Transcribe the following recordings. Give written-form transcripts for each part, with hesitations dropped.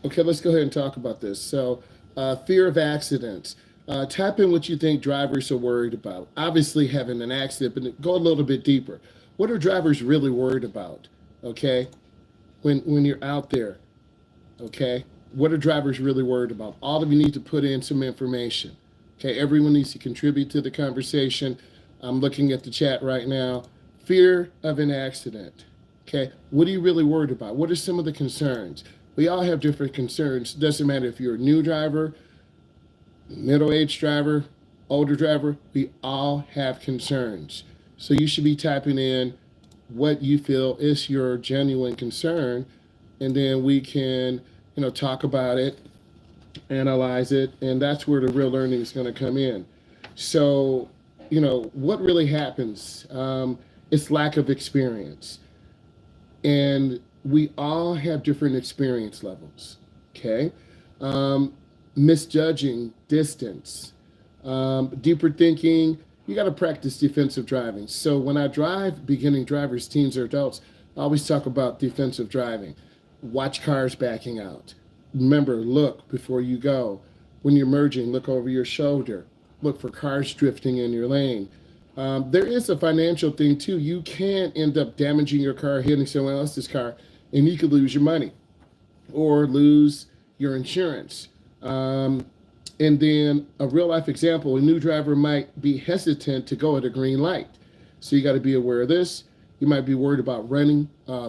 Okay, let's go ahead and talk about this. So, fear of accidents. Type in what you think drivers are worried about. Obviously, having an accident, but go a little bit deeper. What are drivers really worried about? Okay, when you're out there, okay, what are drivers really worried about? All of you need to put in some information. Okay, everyone needs to contribute to the conversation. I'm looking at the chat right now. Fear of an accident. Okay, what are you really worried about? What are some of the concerns? We all have different concerns. Doesn't matter if you're a new driver, middle-aged driver, older driver, we all have concerns. So you should be typing in what you feel is your genuine concern, and then we can, talk about it, analyze it, and that's where the real learning is going to come in. So, what really happens? It's lack of experience, and we all have different experience levels. Okay, misjudging distance, deeper thinking. You got to practice defensive driving. So when I drive beginning drivers, teens, or adults, I always talk about defensive driving. Watch cars backing out. Remember, look before you go. When you're merging, look over your shoulder. Look for cars drifting in your lane. There is a financial thing too. You can end up damaging your car, hitting someone else's car, and you could lose your money or lose your insurance. And then a real life example, a new driver might be hesitant to go at a green light. So you got to be aware of this. You might be worried about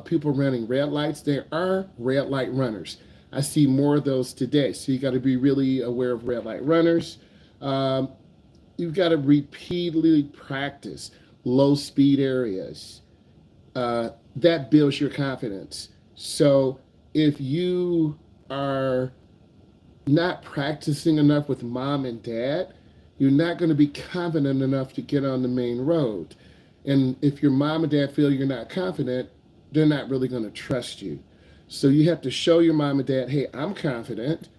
people running red lights. There are red light runners. I see more of those today. So you got to be really aware of red light runners. You've got to repeatedly practice low speed areas. That builds your confidence. So if you are not practicing enough with mom and dad, you're not going to be confident enough to get on the main road. And if your mom and dad feel you're not confident, they're not really going to trust you. So you have to show your mom and dad, hey, I'm confident.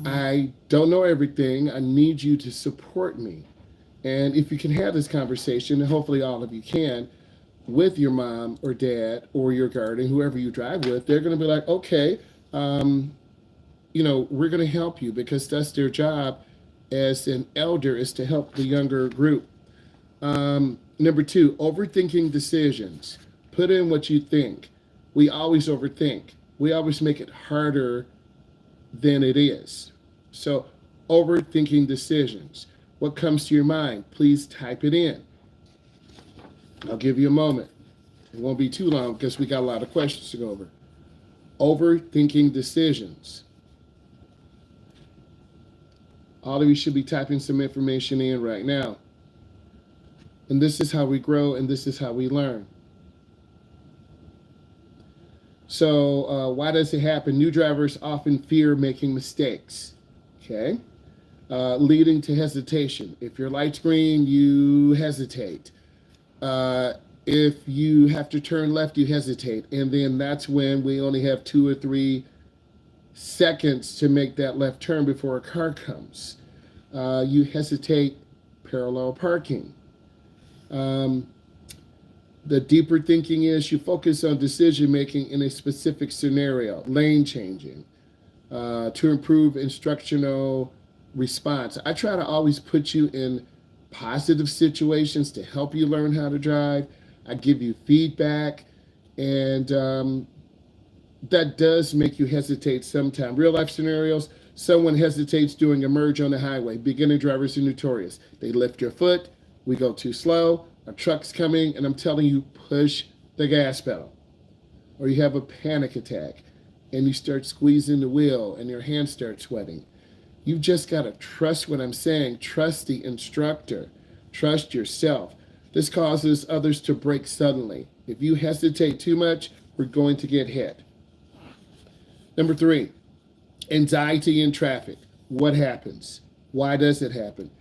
I don't know everything. I need you to support me. And if you can have this conversation, and hopefully all of you can, with your mom or dad or your guardian, whoever you drive with, they're going to be like, okay, we're going to help you, because that's their job as an elder, is to help the younger group. Number 2, overthinking decisions. Put in what you think. We always overthink. We always make it harder than it is. So overthinking decisions. What comes to your mind? Please type it in. I'll give you a moment. It won't be too long because we got a lot of questions to go over. Overthinking decisions. All of you should be typing some information in right now. And this is how we grow, and this is how we learn. So why does it happen? New drivers often fear making mistakes, okay? Leading to hesitation. If your light's green, you hesitate. If you have to turn left, you hesitate. And then that's when we only have 2 or 3 seconds to make that left turn before a car comes. You hesitate parallel parking. The deeper thinking is you focus on decision making in a specific scenario, lane changing, to improve instructional response. I try to always put you in positive situations to help you learn how to drive. I give you feedback, and that does make you hesitate sometimes. Real life scenarios, someone hesitates doing a merge on the highway. Beginner drivers are notorious. They lift your foot, we go too slow, a truck's coming, and I'm telling you, push the gas pedal. Or you have a panic attack, and you start squeezing the wheel, and your hands start sweating. You've just got to trust what I'm saying. Trust the instructor. Trust yourself. This causes others to brake suddenly. If you hesitate too much, we're going to get hit. Number 3, anxiety in traffic. What happens? Why does it happen?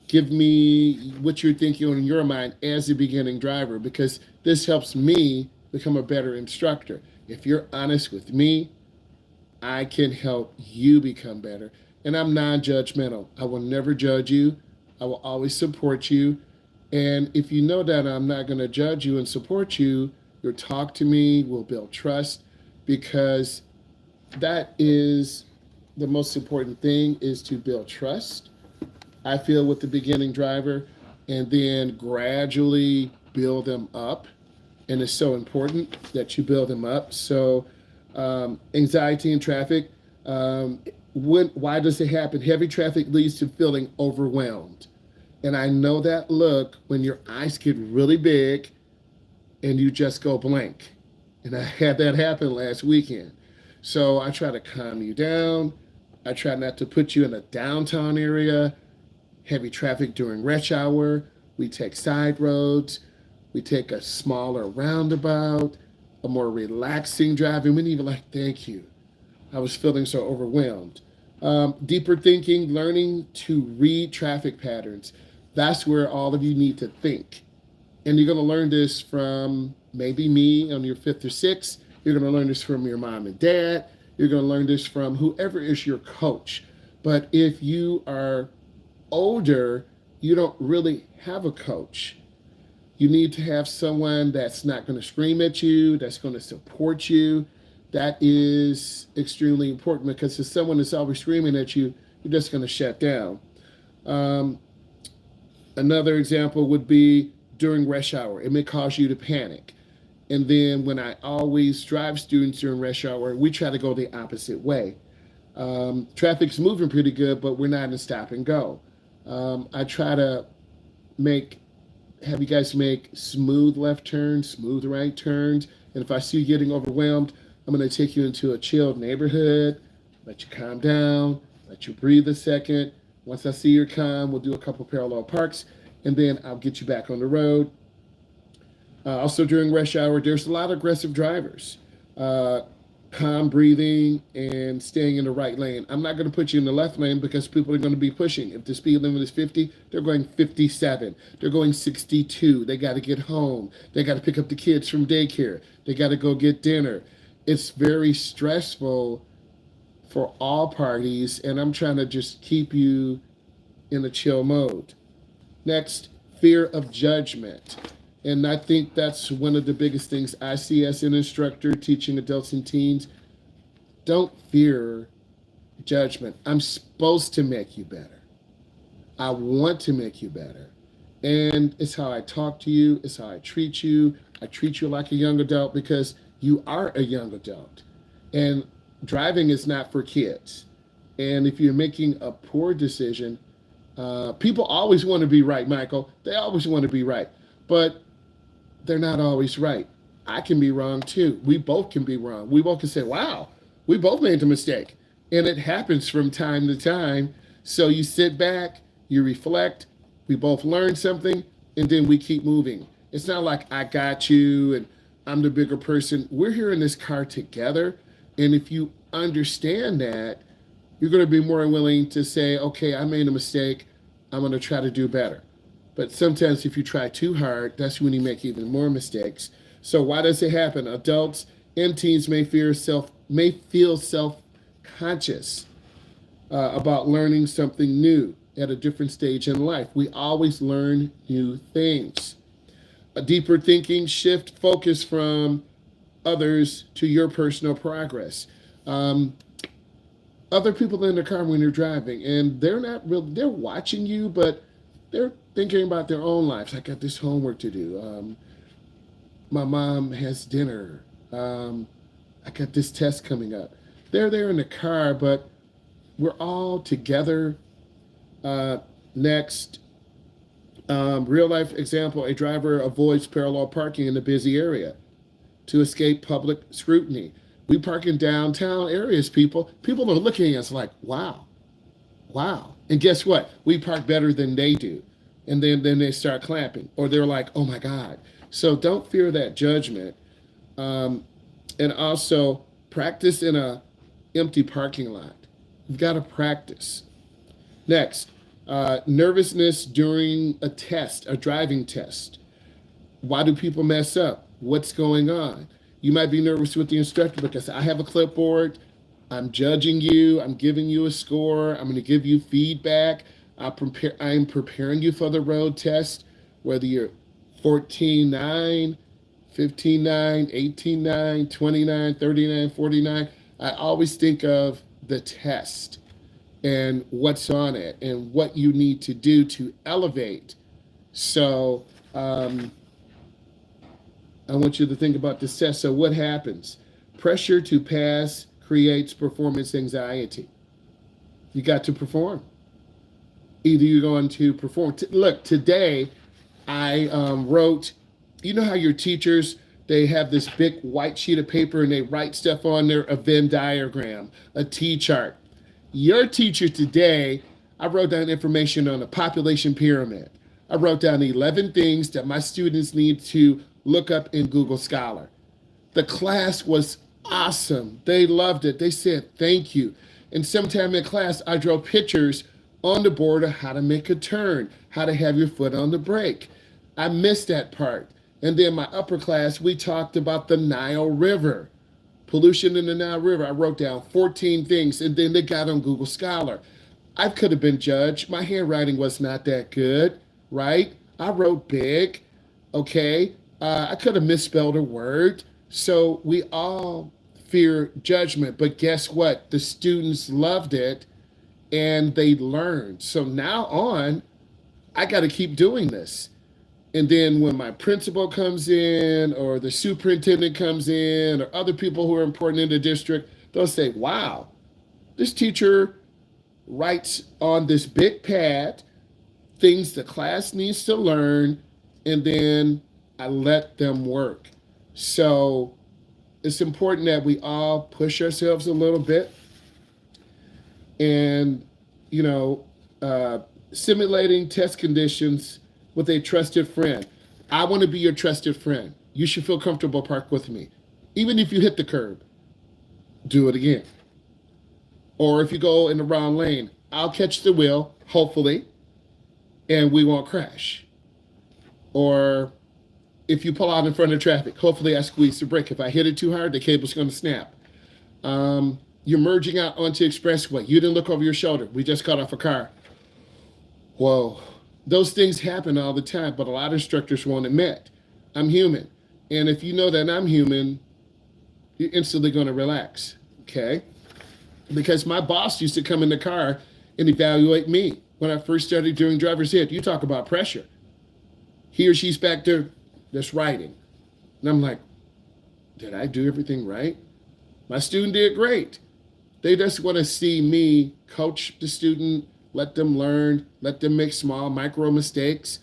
Give me what you're thinking in your mind as a beginning driver, because this helps me become a better instructor. If you're honest with me, I can help you become better. And I'm non-judgmental. I will never judge you. I will always support you. And if you know that I'm not going to judge you and support you, you'll talk to me, we'll build trust, because that is the most important thing, is to build trust, I feel, with the beginning driver, and then gradually build them up. And it's so important that you build them up. So, anxiety in traffic. Why does it happen? Heavy traffic leads to feeling overwhelmed. And I know that look when your eyes get really big and you just go blank. And I had that happen last weekend. So I try to calm you down. I try not to put you in a downtown area, heavy traffic during rush hour. We take side roads. We take a smaller roundabout, a more relaxing drive. And we even like, thank you. I was feeling so overwhelmed. Deeper thinking, learning to read traffic patterns. That's where all of you need to think. And you're going to learn this from maybe me on your fifth or sixth. You're going to learn this from your mom and dad. You're going to learn this from whoever is your coach. But if you are older, you don't really have a coach. You need to have someone that's not going to scream at you, that's going to support you. That is extremely important, because if someone is always screaming at you, you're just going to shut down. Um, Another example would be during rush hour. It may cause you to panic. And then when I always drive students during rush hour, we try to go the opposite way. Traffic's moving pretty good, but we're not in stop and go. I try to make have you guys make smooth left turns, smooth right turns. And if I see you getting overwhelmed, I'm going to take you into a chilled neighborhood, let you calm down, let you breathe a second. Once I see you're calm, we'll do a couple parallel parks, and then I'll get you back on the road. Also during rush hour, there's a lot of aggressive drivers. Calm breathing and staying in the right lane. I'm not going to put you in the left lane because people are going to be pushing. If the speed limit is 50, they're going 57. They're going 62. They got to get home. They got to pick up the kids from daycare. They got to go get dinner. It's very stressful for all parties, and I'm trying to just keep you in a chill mode. Next, fear of judgment. And I think that's one of the biggest things I see as an instructor teaching adults and teens. Don't fear judgment. I'm supposed to make you better. I want to make you better. And it's how I talk to you. It's how I treat you. I treat you like a young adult because you are a young adult. And driving is not for kids. And if you're making a poor decision, people always want to be right, Michael. They always want to be right. But they're not always right. I can be wrong too. We both can be wrong. We both can say, wow, we both made a mistake. And it happens from time to time. So you sit back, you reflect, we both learn something, and then we keep moving. It's not like I got you and I'm the bigger person. We're here in this car together. And if you understand that, you're going to be more willing to say, okay, I made a mistake. I'm going to try to do better. But sometimes if you try too hard, that's when you make even more mistakes. So why does it happen? Adults and teens may feel self-conscious about learning something new at a different stage in life. We always learn new things. A deeper thinking, shift focus from others to your personal progress. Other people in the car when you're driving, and they're not real, they're watching you, but they're thinking about their own lives. I got this homework to do. My mom has dinner. I got this test coming up. They're there in the car, but we're all together. Next, real life example, a driver avoids parallel parking in a busy area to escape public scrutiny. We park in downtown areas, people. People are looking at us like, wow, wow. And guess what? We park better than they do. And then they start clapping, or they're like, oh my God. So don't fear that judgment. And also practice in a empty parking lot. You've got to practice. Next, nervousness during a test, a driving test. Why do people mess up? What's going on? You might be nervous with the instructor because I have a clipboard. I'm judging you. I'm giving you a score. I'm going to give you feedback. I'm preparing you for the road test, whether you're 14.9, 15.9, 18.9, 29, 39, 49. I always think of the test and what's on it and what you need to do to elevate. So I want you to think about this test. So what happens? Pressure to pass creates performance anxiety. You got to perform. Either you're going to perform. Look, today I wrote, you know how your teachers, they have this big white sheet of paper and they write stuff on there, a Venn diagram, a T chart. Your teacher today, I wrote down information on a population pyramid. I wrote down 11 things that my students need to look up in Google Scholar. The class was awesome. They loved it. They said thank you. And sometime in class, I drew pictures on the board of how to make a turn, how to have your foot on the brake. I missed that part. And then my upper class, we talked about the Nile River, pollution in the Nile River. I wrote down 14 things, and then they got on Google Scholar. I could have been judged. My handwriting was not that good, right? I wrote big, okay? I could have misspelled a word. So we all fear judgment, but guess what? The students loved it and they learned. So now on, I got to keep doing this. And then when my principal comes in or the superintendent comes in or other people who are important in the district, they'll say, wow, this teacher writes on this big pad things the class needs to learn, and then I let them work. So it's important that we all push ourselves a little bit and, you know, simulating test conditions with a trusted friend. I want to be your trusted friend. You should feel comfortable park with me. Even if you hit the curb, do it again. Or if you go in the wrong lane, I'll catch the wheel, hopefully, and we won't crash. Or if you pull out in front of traffic, hopefully I squeeze the brake. If I hit it too hard, the cable's going to snap. You're merging out onto expressway. You didn't look over your shoulder. We just got off a car. Whoa. Those things happen all the time, but a lot of instructors won't admit. I'm human. And if you know that I'm human, you're instantly going to relax, okay? Because my boss used to come in the car and evaluate me when I first started doing driver's ed. You talk about pressure. He or she's back there that's writing. And I'm like, did I do everything right? My student did great. They just want to see me coach the student, let them learn, let them make small micro mistakes.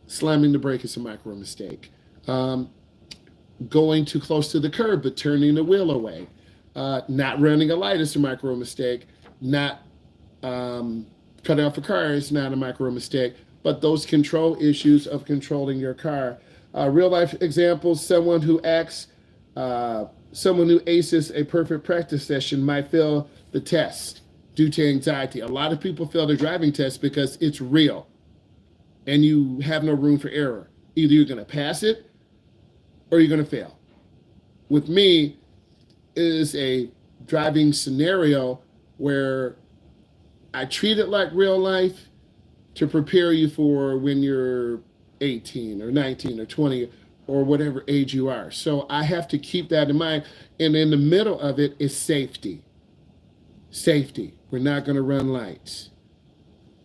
Slamming the brake is a micro mistake. Going too close to the curb but turning the wheel away. Not running a light is a micro mistake. Not cutting off a car is not a micro mistake. But those control issues of controlling your car. Real life examples, someone who aces a perfect practice session might fail the test due to anxiety. A lot of people fail the driving test because it's real and you have no room for error. Either you're going to pass it or you're going to fail. With me, it is a driving scenario where I treat it like real life to prepare you for when you're 18 or 19 or 20 or whatever age you are. So I have to keep that in mind. And in the middle of it is safety. Safety. We're not going to run lights.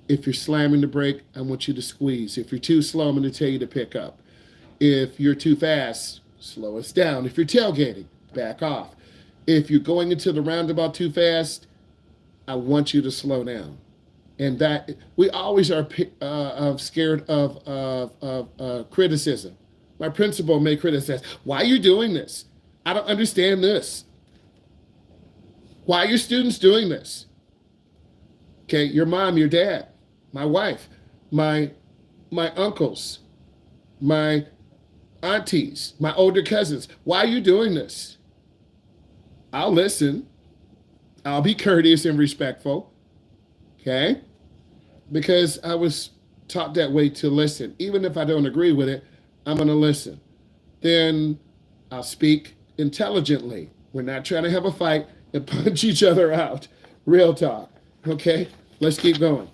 If you're slamming the brake, I want you to squeeze. If you're too slow, I'm going to tell you to pick up. If you're too fast, slow us down. If you're tailgating, back off. If you're going into the roundabout too fast, I want you to slow down. And that we always are scared of criticism. My principal may criticize, why are you doing this? I don't understand this. Why are your students doing this? Okay, your mom, your dad, my wife, my uncles, my aunties, my older cousins. Why are you doing this? I'll listen. I'll be courteous and respectful. Okay? Because I was taught that way to listen. Even if I don't agree with it, I'm going to listen. Then I'll speak intelligently. We're not trying to have a fight and punch each other out. Real talk. Okay? Let's keep going.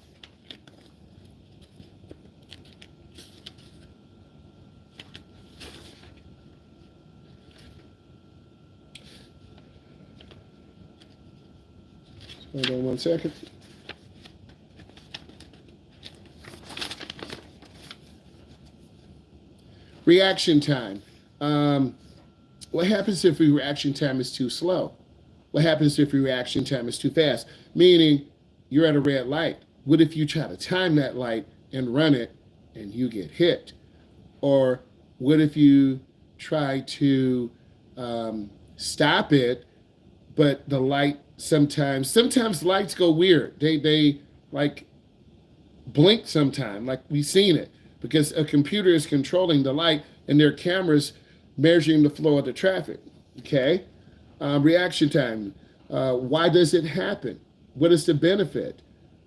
Hold on 1 second. Reaction time. What happens if your reaction time is too slow? What happens if your reaction time is too fast? Meaning, you're at a red light. What if you try to time that light and run it and you get hit? Or what if you try to stop it, but the light sometimes lights go weird. They like blink sometime, like we've seen it, because a computer is controlling the light and their cameras measuring the flow of the traffic. Okay, reaction time. Why does it happen? What is the benefit?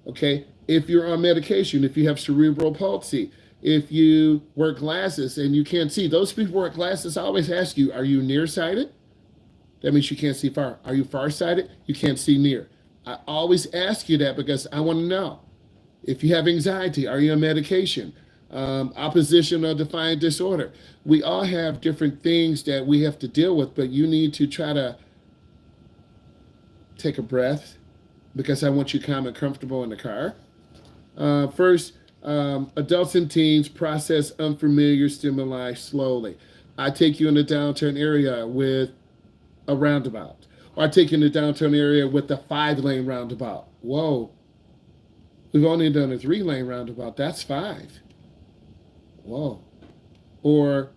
Okay, if you're on medication, if you have cerebral palsy, if you wear glasses and you can't see, those people who wear glasses, I always ask you, are you nearsighted? That means you can't see far. Are you farsighted? You can't see near. I always ask you that because I want to know. If you have anxiety, are you on medication? Opposition or defiant disorder. We all have different things that we have to deal with, but you need to try to take a breath because I want you calm and comfortable in the car. First, adults and teens process unfamiliar stimuli slowly. I take you in a downtown area with a roundabout, or I take you in a downtown area with a 5-lane roundabout. Whoa, we've only done a 3-lane roundabout. That's 5. Whoa. Or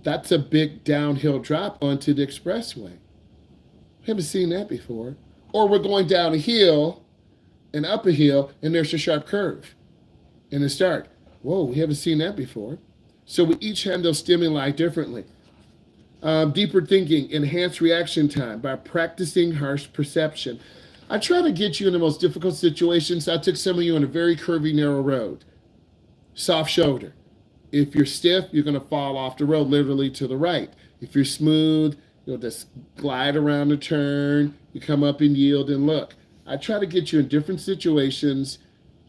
that's a big downhill drop onto the expressway. Haven't seen that before. Or we're going down a hill and up a hill and there's a sharp curve and it's dark. Whoa, we haven't seen that before. So we each handle stimuli differently. Deeper thinking, enhanced reaction time by practicing harsh perception. I try to get you in the most difficult situations. I took some of you on a very curvy, narrow road. Soft shoulder. If you're stiff, you're going to fall off the road literally to the right. If you're smooth, you'll just glide around the turn. You come up and yield and look. I try to get you in different situations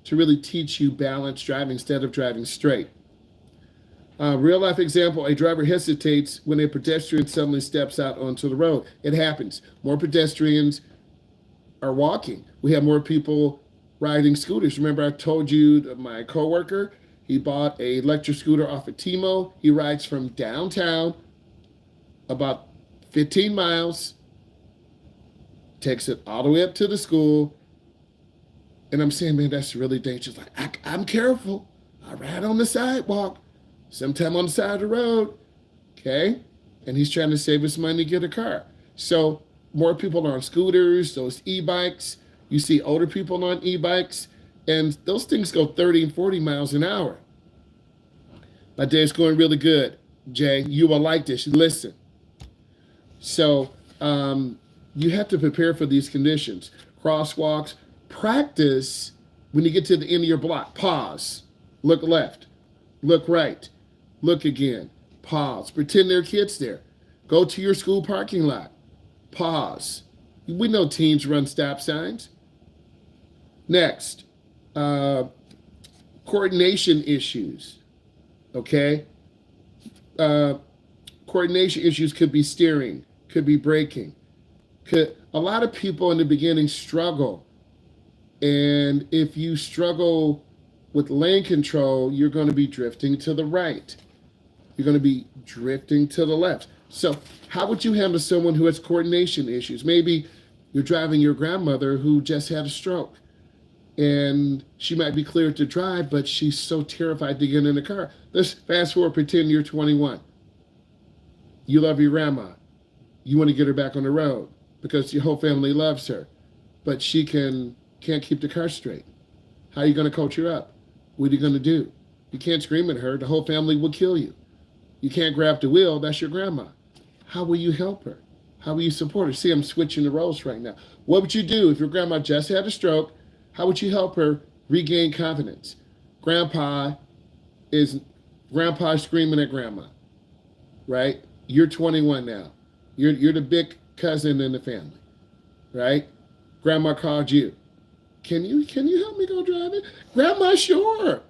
to really teach you balanced driving instead of driving straight. Real life example, a driver hesitates when a pedestrian suddenly steps out onto the road. It happens. More pedestrians are walking. We have more people riding scooters. Remember I told you that my coworker, he bought an electric scooter off of Timo. He rides from downtown about 15 miles, takes it all the way up to the school. And I'm saying, man, that's really dangerous. Like, I'm careful. I ride on the sidewalk. Sometime on the side of the road, okay? And he's trying to save his money to get a car. So more people are on scooters, those e-bikes. You see older people on e-bikes, and those things go 30 and 40 miles an hour. My day's going really good, Jay. You will like this. Listen. So you have to prepare for these conditions. Crosswalks. Practice when you get to the end of your block. Pause. Look left. Look right. Look again. Pause. Pretend there are kids there. Go to your school parking lot. Pause. We know teens run stop signs. Next, coordination issues. Okay? Coordination issues could be steering, could be braking. A lot of people in the beginning struggle. And if you struggle with lane control, you're going to be drifting to the right. You're going to be drifting to the left. So how would you handle someone who has coordination issues? Maybe you're driving your grandmother who just had a stroke. And she might be cleared to drive, but she's so terrified to get in the car. Let's fast forward, pretend you're 21. You love your grandma. You want to get her back on the road because your whole family loves her. But she can't keep the car straight. How are you going to coach her up? What are you going to do? You can't scream at her. The whole family will kill you. You can't grab the wheel. That's your grandma. How will you help her? How will you support her? See, I'm switching the roles right now. What would you do if your grandma just had a stroke? How would you help her regain confidence? Grandpa screaming at grandma, right? You're 21 now. You're the big cousin in the family, right? Grandma called you. Can you help me go driving? Grandma, sure.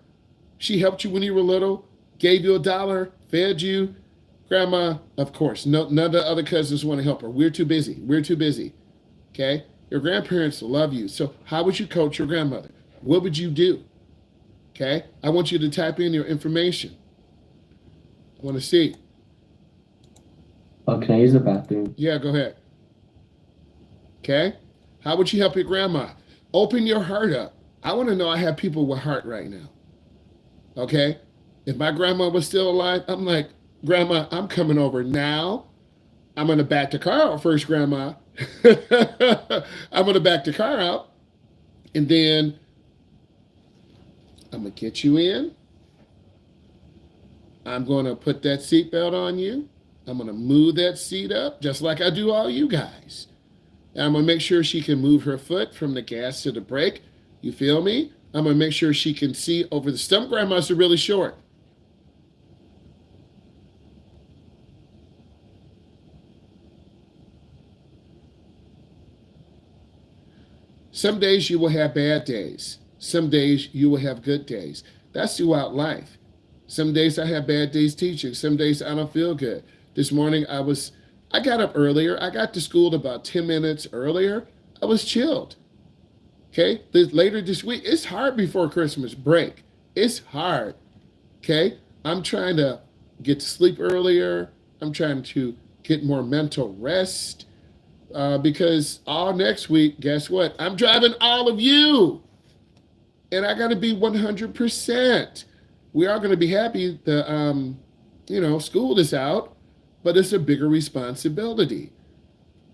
She helped you when you were little, gave you $1, fed you. Grandma, of course, none of the other cousins want to help her. We're too busy. Okay? Your grandparents love you. So how would you coach your grandmother? What would you do? Okay? I want you to type in your information. I want to see. Oh, can I use the bathroom? Yeah, go ahead. Okay? How would you help your grandma? Open your heart up. I want to know I have people with heart right now. Okay? If my grandma was still alive, I'm like, Grandma, I'm coming over now. I'm going to back the car out first, Grandma. I'm going to back the car out. And then I'm going to get you in. I'm going to put that seatbelt on you. I'm going to move that seat up just like I do all you guys. And I'm going to make sure she can move her foot from the gas to the brake. You feel me? I'm going to make sure she can see over the stump. Grandmas are really short. Some days you will have bad days. Some days you will have good days. That's throughout life. Some days I have bad days teaching. Some days I don't feel good. This morning I got up earlier. I got to school about 10 minutes earlier. I was chilled. Okay? Later this week, it's hard before Christmas break. It's hard. Okay? I'm trying to get to sleep earlier. I'm trying to get more mental rest. Because all next week, guess what? I'm driving all of you. And I got to be 100%. We are going to be happy the school is out, but it's a bigger responsibility.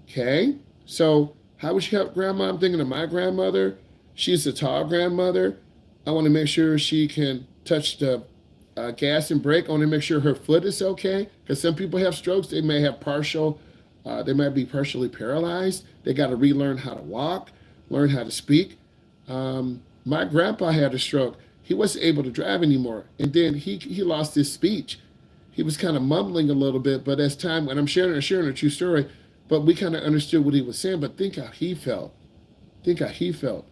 Okay? So how would you help grandma? I'm thinking of my grandmother. She's a tall grandmother. I want to make sure she can touch the gas and brake. I want to make sure her foot is okay. Because some people have strokes. They may have they might be partially paralyzed. They got to relearn how to walk, learn how to speak. My grandpa had a stroke. He wasn't able to drive anymore. And then he lost his speech. He was kind of mumbling a little bit, but as time, and I'm sharing a true story, but we kind of understood what he was saying, but think how he felt. Think how he felt.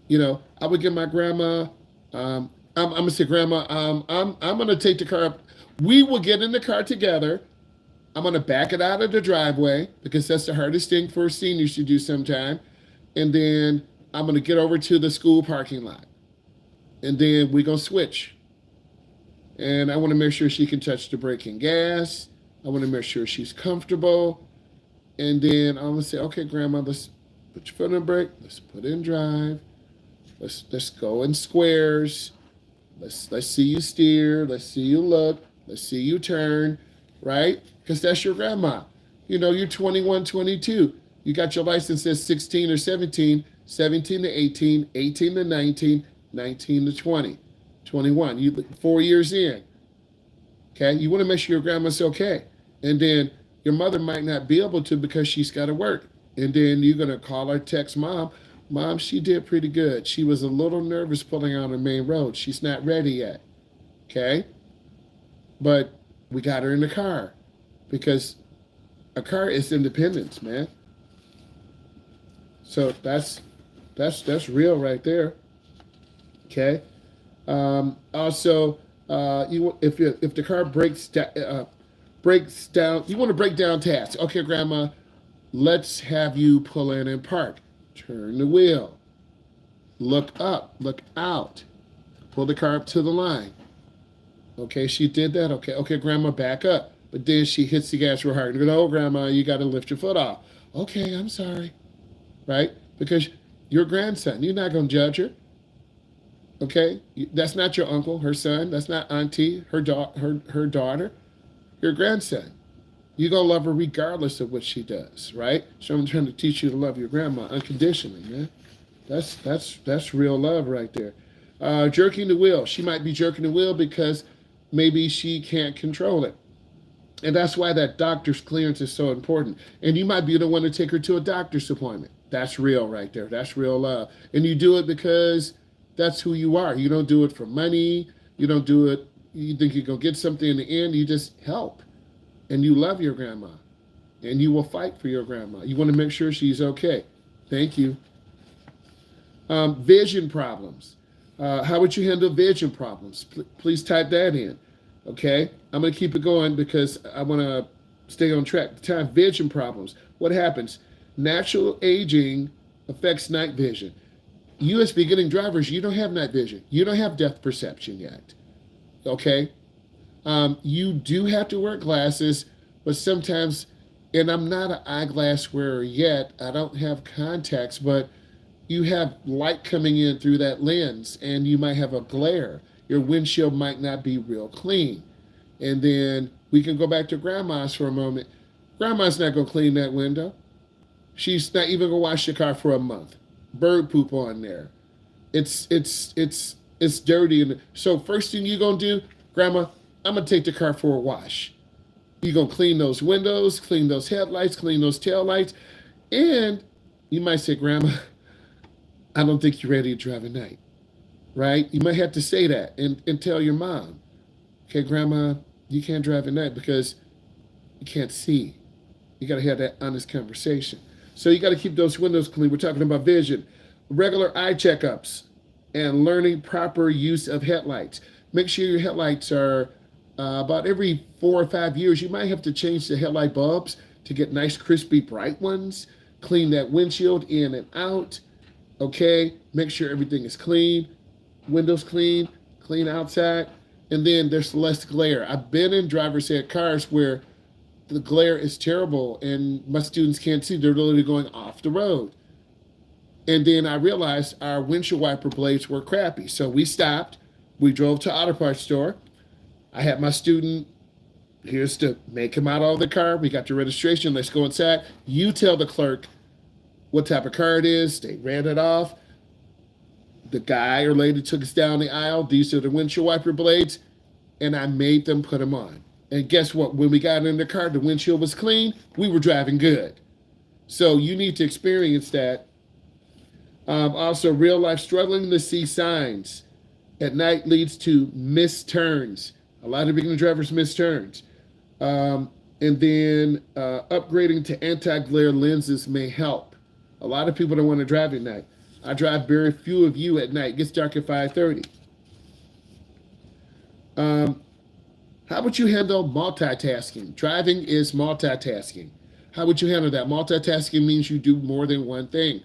I would give my grandma, I'm going to say, Grandma, I'm going to take the car up. We will get in the car together. I'm going to back it out of the driveway because that's the hardest thing for seniors to do sometime. And then I'm going to get over to the school parking lot. And then we're going to switch. And I want to make sure she can touch the brake and gas. I want to make sure she's comfortable. And then I'm going to say, okay, Grandma, let's put your foot on the brake. Let's put in drive. Let's go in squares. Let's see you steer. Let's see you look. Let's see you turn. Right? Because that's your grandma. You're 21, 22. You got your license at 16 or 17, 17 to 18, 18 to 19, 19 to 20, 21. You 4 years in. Okay? You want to make sure your grandma's okay. And then your mother might not be able to because she's got to work. And then you're going to call or text Mom. Mom, she did pretty good. She was a little nervous pulling on the main road. She's not ready yet. Okay? But we got her in the car because a car is independence, man. So that's real right there. Okay. Also, if the car breaks down, you want to break down tasks. Okay, Grandma, let's have you pull in and park. Turn the wheel. Look up. Look out. Pull the car up to the line. Okay, she did that. Okay, Grandma, back up. But then she hits the gas real hard. And goes, oh, Grandma, you got to lift your foot off. Okay, I'm sorry. Right? Because your grandson, you're not going to judge her. Okay? That's not your uncle, her son. That's not auntie, her daughter. Your grandson. You're going to love her regardless of what she does, right? So I'm trying to teach you to love your grandma unconditionally, man. That's real love right there. Jerking the wheel. She might be jerking the wheel because maybe she can't control it. And that's why that doctor's clearance is so important. And you might be the one to take her to a doctor's appointment. That's real right there. That's real love. And you do it because that's who you are. You don't do it for money. You don't do it, you think you're going to get something in the end. You just help. And you love your grandma. And you will fight for your grandma. You want to make sure she's okay. Thank you. Vision problems. How would you handle vision problems? Please type that in. Okay? I'm going to keep it going because I want to stay on track. The time vision problems. What happens? Natural aging affects night vision. You as beginning drivers, you don't have night vision. You don't have depth perception yet. Okay? You do have to wear glasses, but sometimes, and I'm not an eyeglass wearer yet, I don't have contacts, but you have light coming in through that lens and you might have a glare. Your windshield might not be real clean. And then we can go back to grandma's for a moment. Grandma's not going to clean that window. She's not even going to wash the car for a month. Bird poop on there. It's dirty. And so first thing you're going to do, Grandma, I'm going to take the car for a wash. You're going to clean those windows, clean those headlights, clean those taillights. And you might say, Grandma, I don't think you're ready to drive at night, right? You might have to say that and tell your mom, okay, Grandma, you can't drive at night because you can't see. You got to have that honest conversation. So you got to keep those windows clean. We're talking about vision, regular eye checkups, and learning proper use of headlights. Make sure your headlights are about every 4 or 5 years. You might have to change the headlight bulbs to get nice, crispy, bright ones. Clean that windshield in and out. Okay, make sure everything is clean, windows clean, clean outside, and then there's less glare. I've been in driver's ed cars where the glare is terrible and my students can't see. They're literally going off the road. And then I realized our windshield wiper blades were crappy. So we stopped. We drove to auto parts store. I had my student, here's to make him out of the car. We got the registration. Let's go inside. You tell the clerk what type of car it is. They ran it off. The guy or lady took us down the aisle. These are the windshield wiper blades. And I made them put them on. And guess what? When we got in the car, the windshield was clean. We were driving good. So you need to experience that. Also, real life struggling to see signs at night leads to missed turns. A lot of beginner drivers miss turns. And then upgrading to anti-glare lenses may help. A lot of people don't want to drive at night. I drive very few of you at night. It gets dark at 5:30. How would you handle multitasking? Driving is multitasking. How would you handle that? Multitasking means you do more than one thing.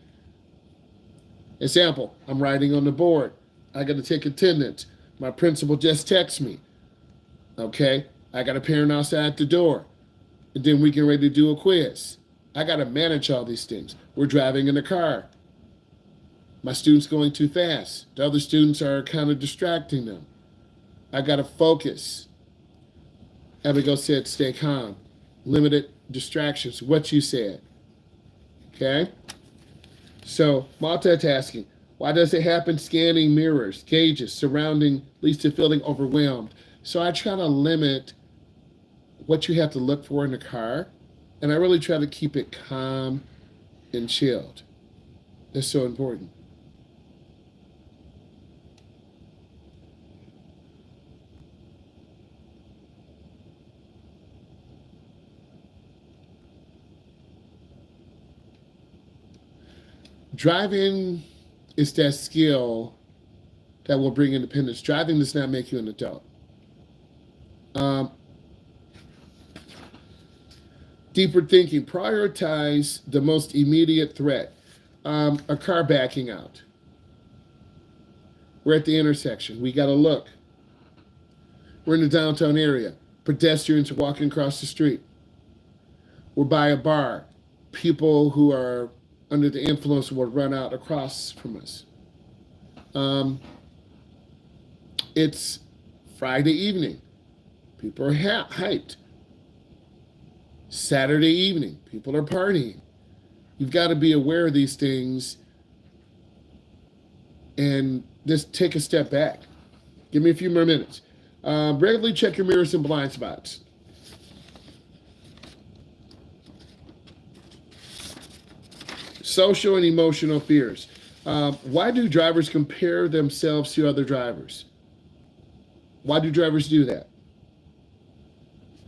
Example, I'm writing on the board. I got to take attendance. My principal just texts me. Okay, I got a parent outside the door. And then we get ready to do a quiz. I got to manage all these things. We're driving in a car. My student's going too fast. The other students are kind of distracting them. I got to focus. Abigail said, stay calm. Limited distractions. What you said. Okay? So, multitasking. Why does it happen? Scanning mirrors, gauges, surrounding leads to feeling overwhelmed. So I try to limit what you have to look for in the car. And I really try to keep it calm and chilled. That's so important. Driving is that skill that will bring independence. Driving does not make you an adult. Deeper thinking, prioritize the most immediate threat. A car backing out. We're at the intersection. We got to look. We're in the downtown area. Pedestrians walking across the street. We're by a bar. People who are under the influence will run out across from us. It's Friday evening. People are hyped. Saturday evening. People are partying. You've got to be aware of these things and just take a step back. Give me a few more minutes. Regularly check your mirrors and blind spots. Social and emotional fears. Why do drivers compare themselves to other drivers? Why do drivers do that?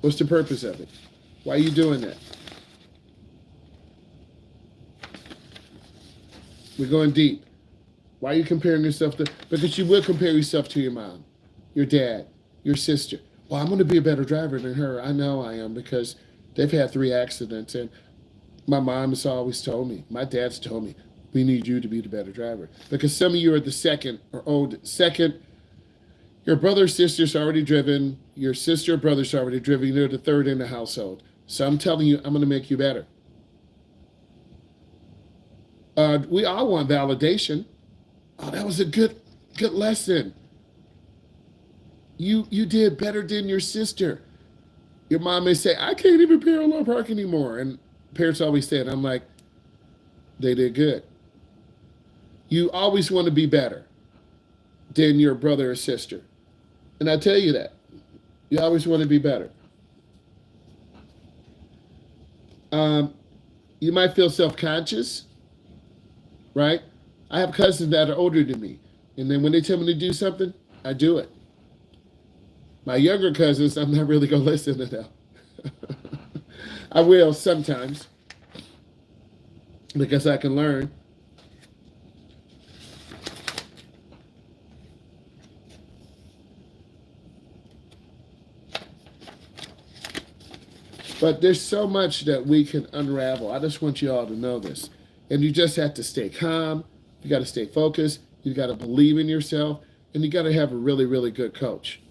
What's the purpose of it? Why are you doing that? We're going deep. Why are you comparing yourself to? Because you will compare yourself to your mom, your dad, your sister. Well, I'm going to be a better driver than her. I know I am because they've had 3 accidents. And my mom has always told me, my dad's told me, We need you to be the better driver. Because some of you are the second or second. Your brother or sister's already driven. Your sister or brother's already driven. They're the third in the household. So I'm telling you, I'm going to make you better. We all want validation. Oh, that was a good lesson. You did better than your sister. Your mom may say, I can't even parallel park anymore. And parents always say it. I'm like, they did good. You always want to be better than your brother or sister. And I tell you that. You always want to be better. You might feel self-conscious, right? I have cousins that are older than me. And then when they tell me to do something, I do it. My younger cousins, I'm not really going to listen to them. I will sometimes because I can learn. But there's so much that we can unravel. I just want you all to know this. And you just have to stay calm. You got to stay focused. You got to believe in yourself. And you got to have a really, really good coach.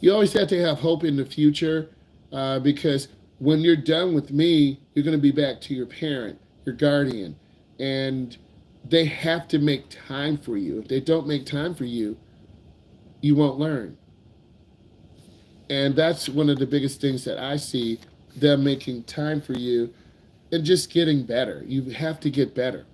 You always have to have hope in the future because when you're done with me, you're going to be back to your parent, your guardian. And they have to make time for you. If they don't make time for you, you won't learn. And that's one of the biggest things that I see, them making time for you and just getting better. You have to get better.